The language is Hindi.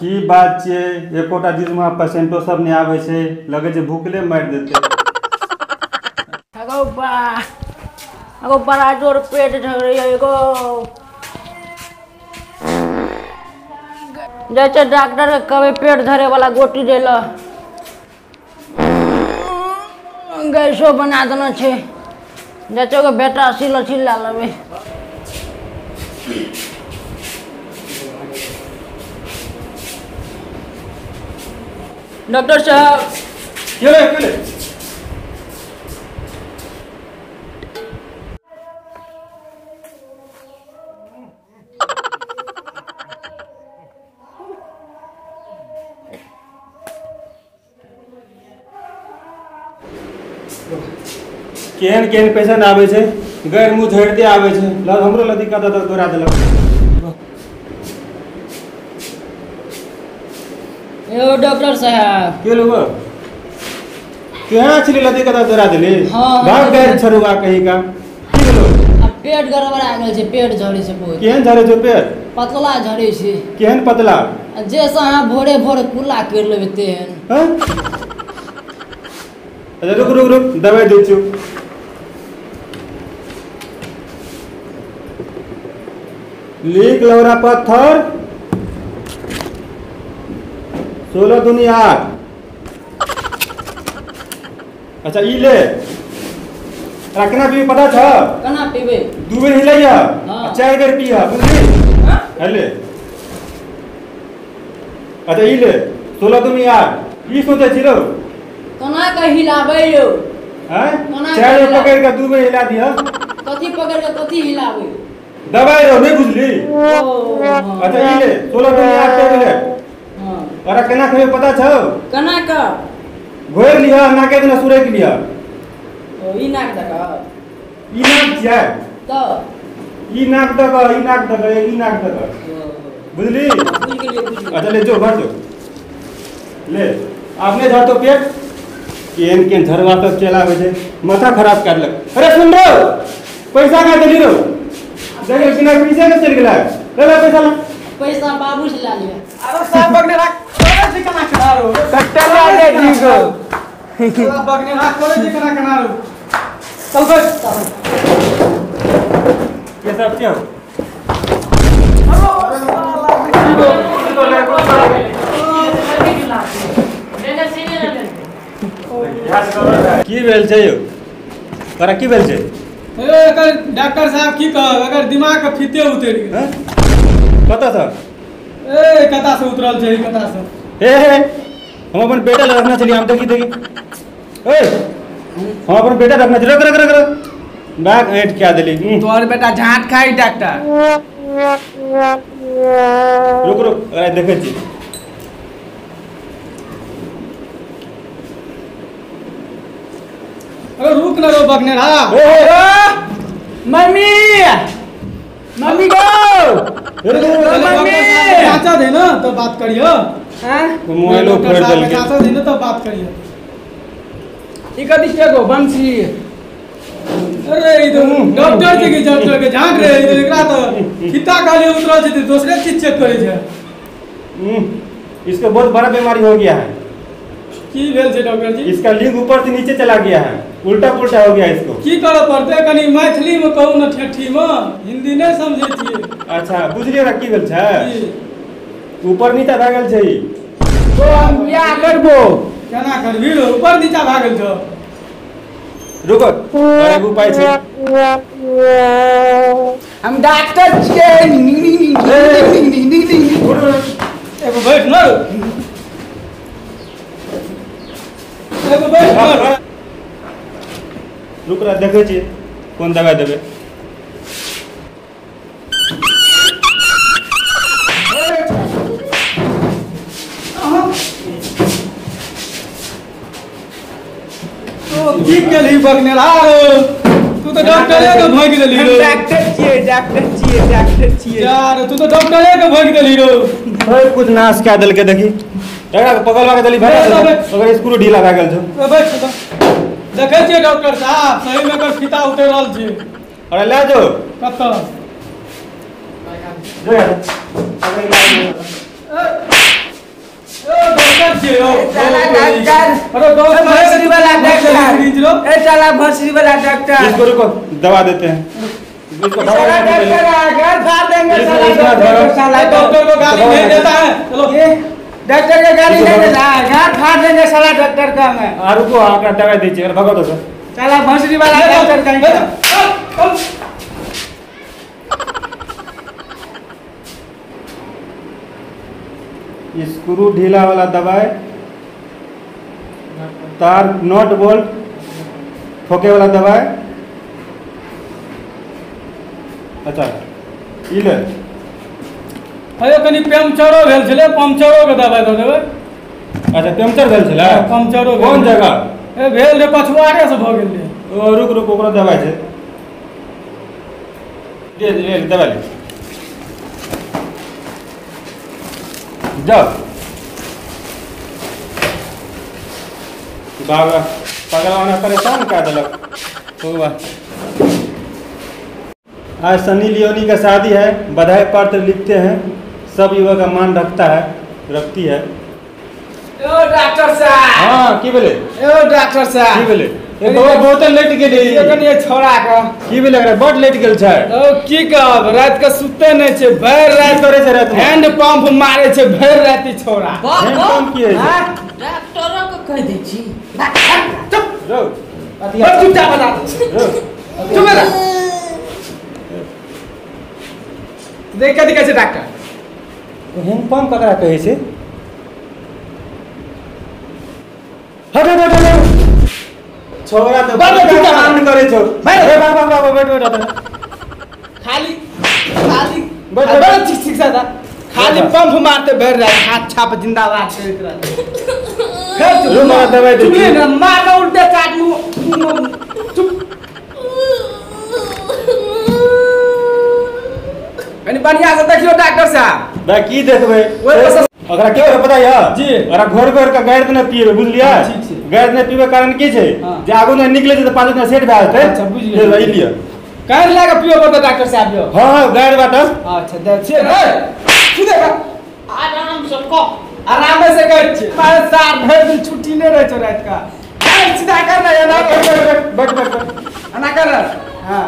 की बात छे एकोटा दिन में पेशेंटो सब नहीं आवे छे लगे छे भूखले मार देते। अगो बड़ा जोर पेट धर रही है एगो जैसे डॉक्टर के कभी पेट धरे वाला गोटी देला गैसो बना देना छे जैसे को बेटा सिला चिल्ला लबे। डॉक्टर साहब केले केहन केहन पेशेंट आवे छे गैर मुंह झड़ते आवे छे लग हमरो लदी का तक तोरा देलक। यो डॉक्टर साहब के लोग केहा छली लदी का तक तोरा देले भाग गैर छरुआ कहीं का की बोलो अब पेट गड़बड़ा गेल छे पेट झड़े छे बहुत केहन झड़े छे पेट पतला झड़े छे केहन पतला जैसा हां भोरे भोरे कुल्ला कर लेबे तेहन। हां अच्छा रुक दवाई दे छु लीक लौरा पत्थर 16 दूनी 8। अच्छा ई ले रखना भी पता था कना पीबे 2 बेर हिलैया हां 4 बेर पिया बुझली हां हले। अच्छा ई ले 16 दूनी 8 ई सोचे छिरो कना के हिलाबै यो हैं 4 बेर पकड़ के 2 बेर हिला दिया कथि पकड़ के कथि हिलाबै दवाई रो नहीं बुझली। अच्छा ई ले 16 दूनी 8 टेबलेट हां और केना खेबे पता छौ कना का घोर लिया ना के दिन सुरे के लिया ओ ई नाक दका ई नाक छै तो ई नाक दका बुझली। अच्छा ले जो भर जो ले आपने धर तो पेट केन केन झरवा तक चलावे छे माथा खराब कर लग। अरे सुन रो पैसा का देली रो देखे बिना पैसे के चल गेला ले पैसा बाबू से ला लिया। अरे साहब बगने राख कोले जी कना खनारो कट्टा ला दे जी को साहब बगने राख कोले जी कना खनारो चल बस ये सब क्यों की भेल छै यौ तोरा की भेल छै ए अगर डॉक्टर साहब की कह अगर दिमाग के फीते उतर गेल कता था ए कता से उतरल छै कता से हे हम अपन बेटा रखना चली हम देखी ए हम अपन बेटा रखना चली रख बैग ऐट क्या देली तोर बेटा झाट खाई डॉक्टर रुक अरे देखे छी अरे रुक ना रो बगने रहा मम्मी मम्मी गो मम्मी चाचा दे ना तो बात करियो हां मोबाइलो फोड़ देल के चाचा दे ना तो बात करियो ई कथि के गो बंसी अरे इधर डॉक्टर जी के डॉक्टर के झांक रे इधर एकरा तो खिता गाली उतरल छै दूसरे चीज चेक करे छै इसको बहुत बड़ा बीमारी हो गया है। की भेल छै डॉक्टर जी इसका लिंग ऊपर से नीचे चला गया है उल्टा पुल्टा हो गया इसको की करे पड़ते कनी मैथिली में कहू ना ठेठी में हिंदी नहीं समझे छिए। अच्छा बुझलिए की भेल छै ऊपर नीचा भए गेल छै तो हम क्या करबो केना करबी रो ऊपर नीचा भए गेल छ रुको और एगो उपाय छै हम डॉक्टर छियै एगो बैठ न एगो बैठ न रुक रहा देखे छी कोन दवाई देबे की केली बगने रो तू तो डॉक्टर के भाग देली रो डॉक्टर छियै यार तू तो डॉक्टर के भाग देली रो भाई कुछ नाश क्या दल के देखी एकरा पकड़वा के दली भाग अगर स्क्रू ढीला भए गेल छ बैठ तो देखे छिए डॉक्टर साहब सही में एकर फीता उतर रहल छै अरे ले जो कत्ता जो यार डॉक्टर छे हो साला डॉक्टर अरे दोस्त भोसड़ी वाला सीरिंज लो डॉक्टर ए साला भोसड़ी वाला डॉक्टर इसको रुको दवा देते हैं इसको दवा साला देते हैं डॉक्टर घर फाड़ देंगे इसको साला इसको डॉक्टर धरो। साला डॉक्टर को गाली नहीं देता है चलो ये डॉक्टर के गाली नहीं देता है घर फाड़ देंगे साला डॉक्टर का मैं आ रुको आपका दवा दीजिए अरे भगो तो सर साला भोसड़ी वाला डॉक्टर का स्क्रू ढीला वाला दबाए तार नॉट बोल्ट ठोके वाला दबाए अच्छा ई ले अरे कनी पंचरो भेल छले पंचरो के दवाई दे देबै अच्छा पंचर भेल छला पंचरो कौन जगह ए भेल रे पछुआरे से भ गेल रे ओ रुक रुक ओकरा दबाई छै ले दबाई ले जाओ बाबा पगलवाना परेशान कर दिलक होगा आज सनी लियोनी का शादी है बधाई पत्र लिखते हैं सब युवा का मान रखता है रखती है ओ डॉक्टर साहब हाँ की बोले ओ डॉक्टर की साहब बोले ए बहुत लेट गेली ये कनी छोड़ा का की बोले एकरा बड लेट गेल छै ओ की कहब रात के सुते नहीं छे भर की रात करे छै रात में हैंड पंप मारे छे भर रात छोड़ा हैंड पंप की है हाँ? डॉक्टरों को कह दै छी चुप रो बस चुपचाप बता रो चुप रह देख के दिखा छे डॉक्टर हैंड पंप ककरा कहै छै हट हट हट हट छोरा तो बाबा, बड़ा चुपचाप काम करे छो बैठ। ए बाबा बैठ खाली खाली बैठ, बड़ा बैठ। ठीक ठीक था खाली बैठ। पंप मारते भर रहा हाथ छाप जिंदाबाद करत रहा फिर लो मारा दवाई दे चुप दी। ना मारना उल्टे काट मुंह चुप कनी बढ़िया से देखियो डॉक्टर साहब बा की देखबै ओए बस- अगर के पता है जी। अगर घर घर का गैर न पीबे बुझलिया हाँ, ठीक छै। गैर न पीबे कारण की छै हाँ। जे आगू न निकले छै त पाछू न सेट भए जेतै अच्छा, बुझ गेलियै। रहि लिया कहीं लगा पियो पड़ता डॉक्टर साहब यो हां हां गैर बाट अच्छा दे छे सीधे कर आराम से को आराम से कर छे मारे सार भर दिन छुट्टी नहीं रहे छो रात का चल सीधा कर ना ये ना बैठ बैठ बैठ ना कर हां